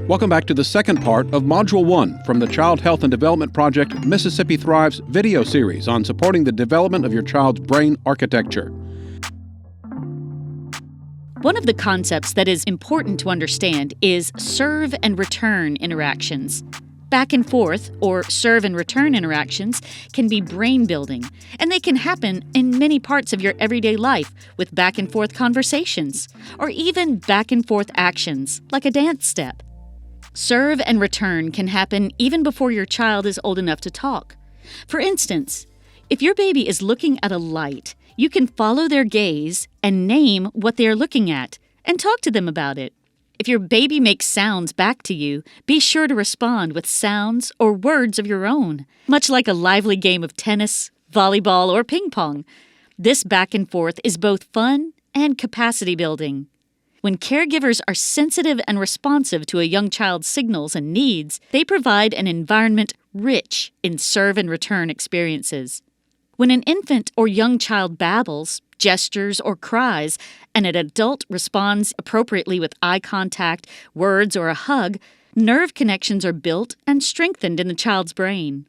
Welcome back to the second part of Module 1 from the Child Health and Development Project Mississippi Thrives video series on supporting the development of your child's brain architecture. One of the concepts that is important to understand is serve and return interactions. Back and forth, or serve and return interactions, can be brain building, and they can happen in many parts of your everyday life with back and forth conversations, or even back and forth actions, like a dance step. Serve and return can happen even before your child is old enough to talk. For instance, if your baby is looking at a light, you can follow their gaze and name what they are looking at and talk to them about it. If your baby makes sounds back to you, be sure to respond with sounds or words of your own, much like a lively game of tennis, volleyball, or ping pong. This back and forth is both fun and capacity building. When caregivers are sensitive and responsive to a young child's signals and needs, they provide an environment rich in serve and return experiences. When an infant or young child babbles, gestures, or cries, and an adult responds appropriately with eye contact, words, or a hug, nerve connections are built and strengthened in the child's brain.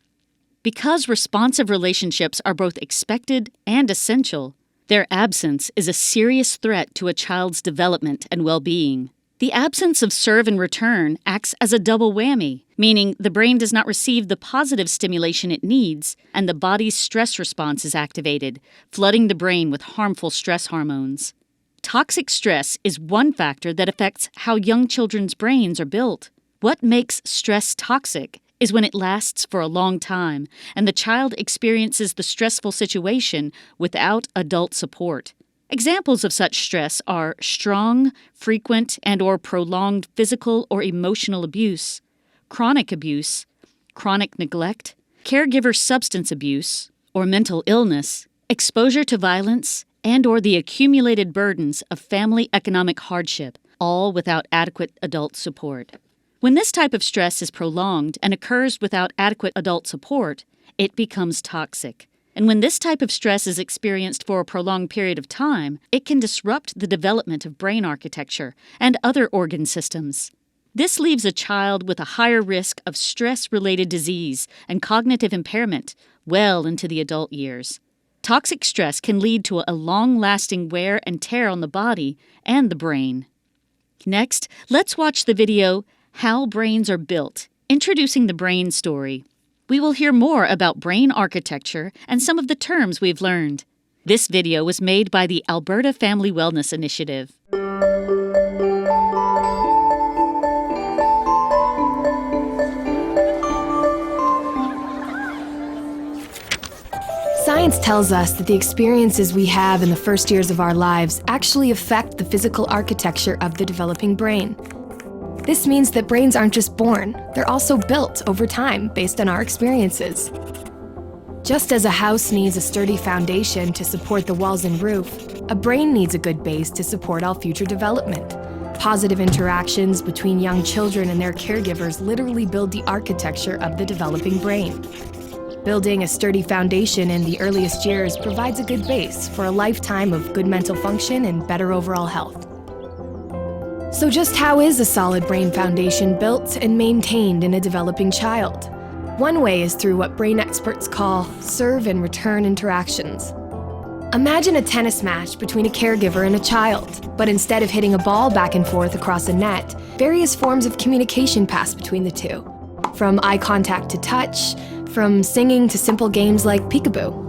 Because responsive relationships are both expected and essential, their absence is a serious threat to a child's development and well-being. The absence of serve and return acts as a double whammy, meaning the brain does not receive the positive stimulation it needs, and the body's stress response is activated, flooding the brain with harmful stress hormones. Toxic stress is one factor that affects how young children's brains are built. What makes stress toxic is when it lasts for a long time, and the child experiences the stressful situation without adult support. Examples of such stress are strong, frequent, and/or prolonged physical or emotional abuse, chronic neglect, caregiver substance abuse, or mental illness, exposure to violence, and/or the accumulated burdens of family economic hardship, all without adequate adult support. When this type of stress is prolonged and occurs without adequate adult support, it becomes toxic. And when this type of stress is experienced for a prolonged period of time, it can disrupt the development of brain architecture and other organ systems. This leaves a child with a higher risk of stress-related disease and cognitive impairment well into the adult years. Toxic stress can lead to a long-lasting wear and tear on the body and the brain. Next, let's watch the video, How Brains Are Built, introducing the brain story. We will hear more about brain architecture and some of the terms we've learned. This video was made by the Alberta Family Wellness Initiative. Science tells us that the experiences we have in the first years of our lives actually affect the physical architecture of the developing brain. This means that brains aren't just born, they're also built over time based on our experiences. Just as a house needs a sturdy foundation to support the walls and roof, a brain needs a good base to support all future development. Positive interactions between young children and their caregivers literally build the architecture of the developing brain. Building a sturdy foundation in the earliest years provides a good base for a lifetime of good mental function and better overall health. So just how is a solid brain foundation built and maintained in a developing child? One way is through what brain experts call serve and return interactions. Imagine a tennis match between a caregiver and a child, but instead of hitting a ball back and forth across a net, various forms of communication pass between the two. From eye contact to touch, from singing to simple games like peekaboo.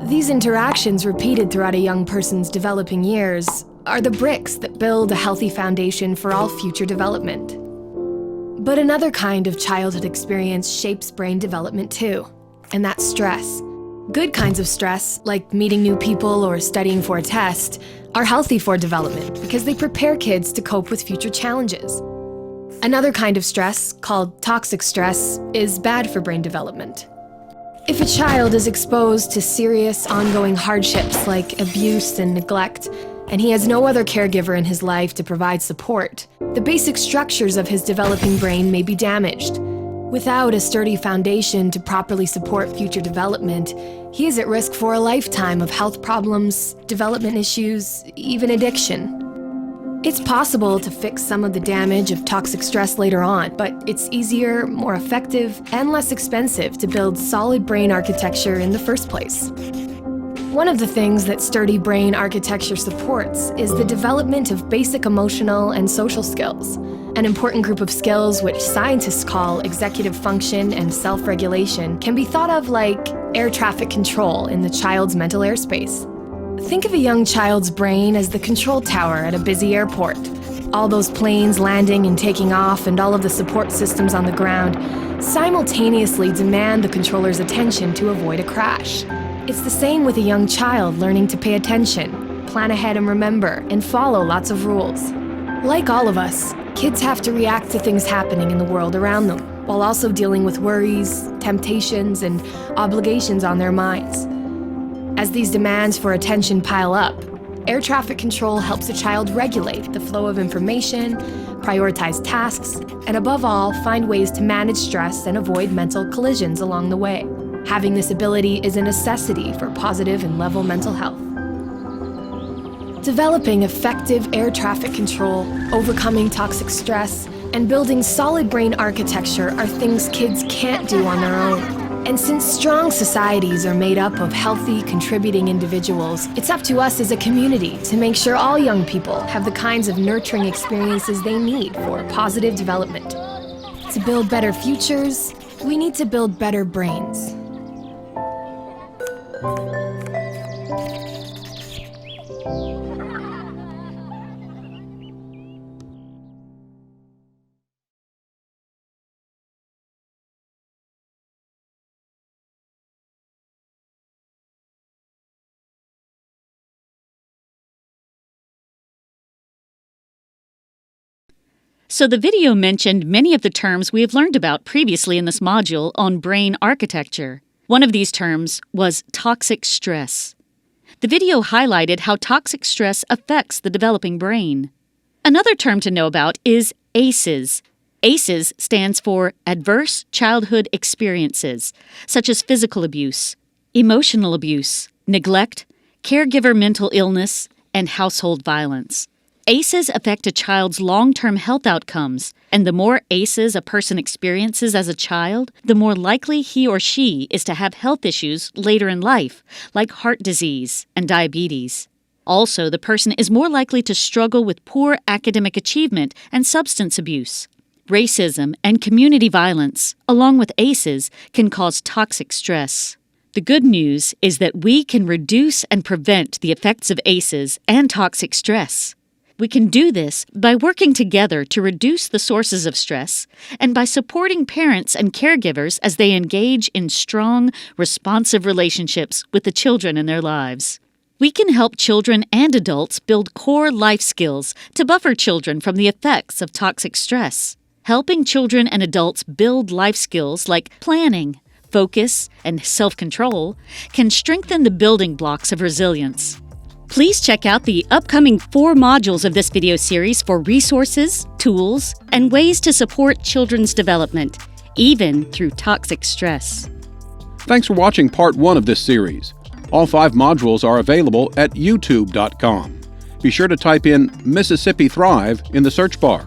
These interactions, repeated throughout a young person's developing years, are the bricks that build a healthy foundation for all future development. But another kind of childhood experience shapes brain development too, and that's stress. Good kinds of stress, like meeting new people or studying for a test, are healthy for development because they prepare kids to cope with future challenges. Another kind of stress, called toxic stress, is bad for brain development. If a child is exposed to serious, ongoing hardships like abuse and neglect, and he has no other caregiver in his life to provide support, the basic structures of his developing brain may be damaged. Without a sturdy foundation to properly support future development, he is at risk for a lifetime of health problems, development issues, even addiction. It's possible to fix some of the damage of toxic stress later on, but it's easier, more effective, and less expensive to build solid brain architecture in the first place. One of the things that sturdy brain architecture supports is the development of basic emotional and social skills, an important group of skills which scientists call executive function and self-regulation can be thought of like air traffic control in the child's mental airspace. Think of a young child's brain as the control tower at a busy airport. All those planes landing and taking off and all of the support systems on the ground simultaneously demand the controller's attention to avoid a crash. It's the same with a young child learning to pay attention, plan ahead and remember, and follow lots of rules. Like all of us, kids have to react to things happening in the world around them, while also dealing with worries, temptations, and obligations on their minds. As these demands for attention pile up, air traffic control helps a child regulate the flow of information, prioritize tasks, and above all, find ways to manage stress and avoid mental collisions along the way. Having this ability is a necessity for positive and level mental health. Developing effective air traffic control, overcoming toxic stress, and building solid brain architecture are things kids can't do on their own. And since strong societies are made up of healthy, contributing individuals, it's up to us as a community to make sure all young people have the kinds of nurturing experiences they need for positive development. To build better futures, we need to build better brains. So the video mentioned many of the terms we have learned about previously in this module on brain architecture. One of these terms was toxic stress. The video highlighted how toxic stress affects the developing brain. Another term to know about is ACEs. ACEs stands for Adverse Childhood Experiences, such as physical abuse, emotional abuse, neglect, caregiver mental illness, and household violence. ACEs affect a child's long-term health outcomes, and the more ACEs a person experiences as a child, the more likely he or she is to have health issues later in life, like heart disease and diabetes. Also, the person is more likely to struggle with poor academic achievement and substance abuse. Racism and community violence, along with ACEs, can cause toxic stress. The good news is that we can reduce and prevent the effects of ACEs and toxic stress. We can do this by working together to reduce the sources of stress and by supporting parents and caregivers as they engage in strong, responsive relationships with the children in their lives. We can help children and adults build core life skills to buffer children from the effects of toxic stress. Helping children and adults build life skills like planning, focus, and self-control can strengthen the building blocks of resilience. Please check out the upcoming 4 modules of this video series for resources, tools, and ways to support children's development, even through toxic stress. Thanks for watching Part 1 of this series. All 5 modules are available at youtube.com. Be sure to type in Mississippi Thrive in the search bar.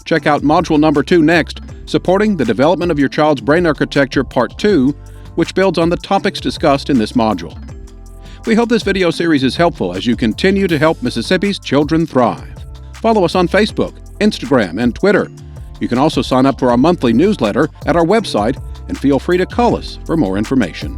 Check out Module number 2 next, Supporting the Development of Your Child's Brain Architecture Part 2, which builds on the topics discussed in this module. We hope this video series is helpful as you continue to help Mississippi's children thrive. Follow us on Facebook, Instagram, and Twitter. You can also sign up for our monthly newsletter at our website and feel free to call us for more information.